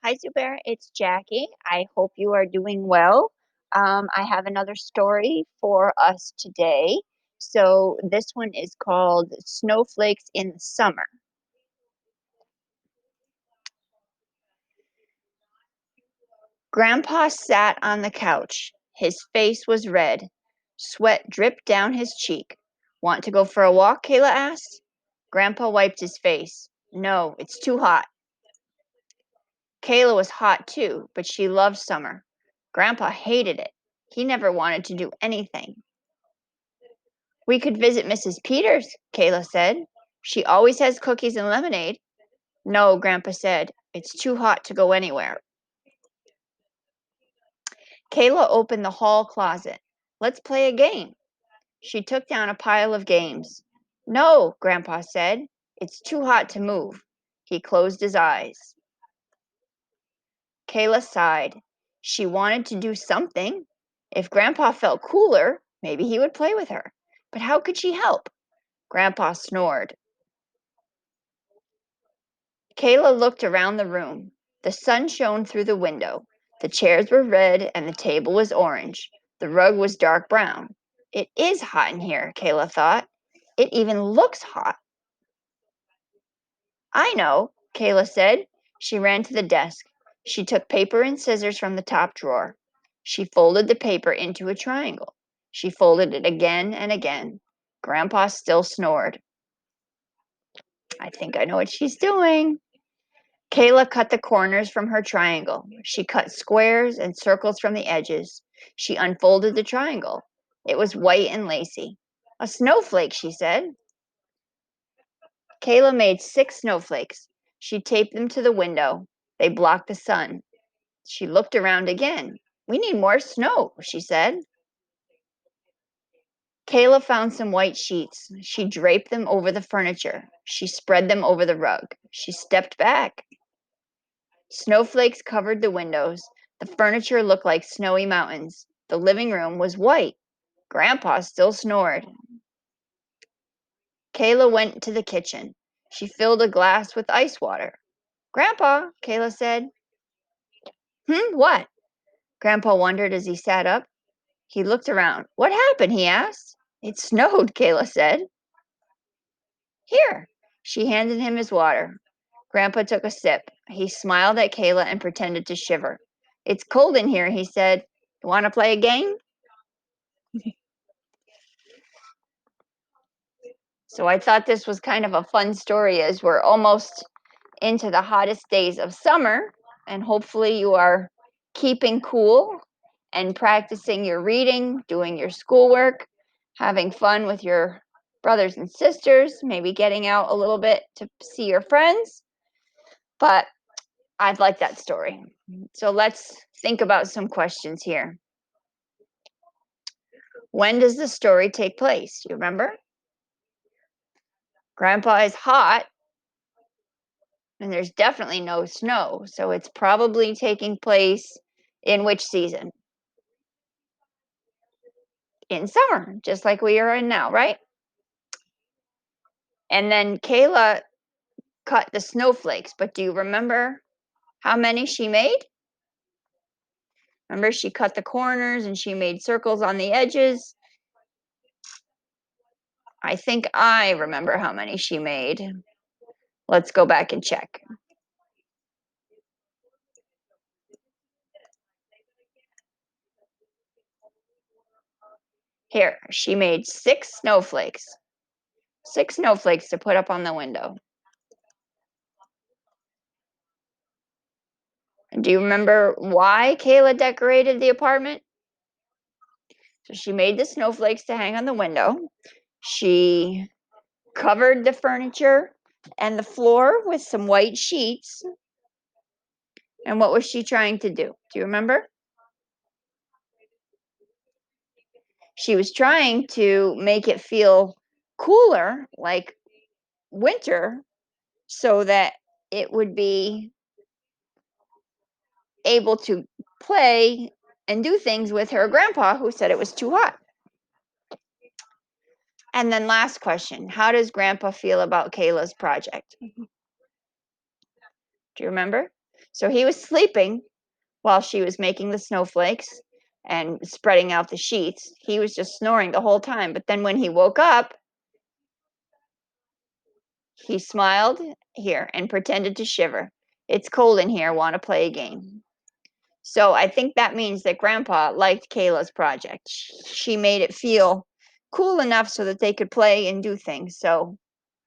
Hi, Zubair. It's Jackie. I hope you are doing well. I have another story for us today. So, this one is called Snowflakes in the Summer. Grandpa sat on the couch. His face was red. Sweat dripped down his cheek. Want to go for a walk? Kayla asked. Grandpa wiped his face. No, it's too hot. Kayla was hot too, but she loved summer. Grandpa hated it. He never wanted to do anything. We could visit Mrs. Peters, Kayla said. She always has cookies and lemonade. No, Grandpa said. It's too hot to go anywhere. Kayla opened the hall closet. Let's play a game. She took down a pile of games. No, Grandpa said. It's too hot to move. He closed his eyes. Kayla sighed. She wanted to do something. If Grandpa felt cooler, maybe he would play with her. But how could she help? Grandpa snored. Kayla looked around the room. The sun shone through the window. The chairs were red and the table was orange. The rug was dark brown. It is hot in here, Kayla thought. It even looks hot. I know, Kayla said. She ran to the desk. She took paper and scissors from the top drawer. She folded the paper into a triangle. She folded it again and again. Grandpa still snored. I think I know what she's doing. Kayla cut the corners from her triangle. She cut squares and circles from the edges. She unfolded the triangle. It was white and lacy. A snowflake, she said. Kayla made 6 snowflakes. She taped them to the window. They blocked the sun. She looked around again. We need more snow, she said. Kayla found some white sheets. She draped them over the furniture. She spread them over the rug. She stepped back. Snowflakes covered the windows. The furniture looked like snowy mountains. The living room was white. Grandpa still snored. Kayla went to the kitchen. She filled a glass with ice water. Grandpa, Kayla said. What? Grandpa wondered as he sat up. He looked around. What happened? He asked. It snowed, Kayla said. Here. She handed him his water. Grandpa took a sip. He smiled at Kayla and pretended to shiver. It's cold in here, he said. Want to play a game? So I thought this was kind of a fun story as we're almost into the hottest days of summer, and hopefully you are keeping cool and practicing your reading, doing your schoolwork, having fun with your brothers and sisters, maybe getting out a little bit to see your friends. But I'd like that story. So let's think about some questions here. When does the story take place? You remember? Grandpa is hot, and there's definitely no snow, so it's probably taking place in which season? In summer, just like we are in now, right? And then Kayla cut the snowflakes, but do you remember how many she made? Remember, she cut the corners and she made circles on the edges. I think I remember how many she made. Let's go back and check. Here, she made 6 snowflakes. 6 snowflakes to put up on the window. Do you remember why Kayla decorated the apartment? So she made the snowflakes to hang on the window. She covered the furniture and the floor with some white sheets. And what was she trying to do? Do you remember? She was trying to make it feel cooler, like winter, so that it would be able to play and do things with her grandpa, who said it was too hot. And then last question, how does grandpa feel about Kayla's project? Do you remember? So he was sleeping while she was making the snowflakes and spreading out the sheets. He was just snoring the whole time. But then when he woke up, he smiled here and pretended to shiver. It's cold in here. Want to play a game? So I think that means that Grandpa liked Kayla's project. She made it feel cool enough so that they could play and do things. So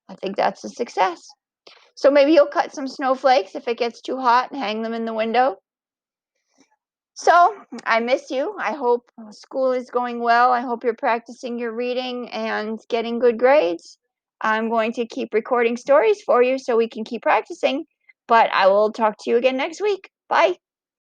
I think that's a success. So maybe you'll cut some snowflakes if it gets too hot and hang them in the window. So I miss you. I hope school is going well. I hope you're practicing your reading and getting good grades. I'm going to keep recording stories for you so we can keep practicing, but I will talk to you again next week. Bye.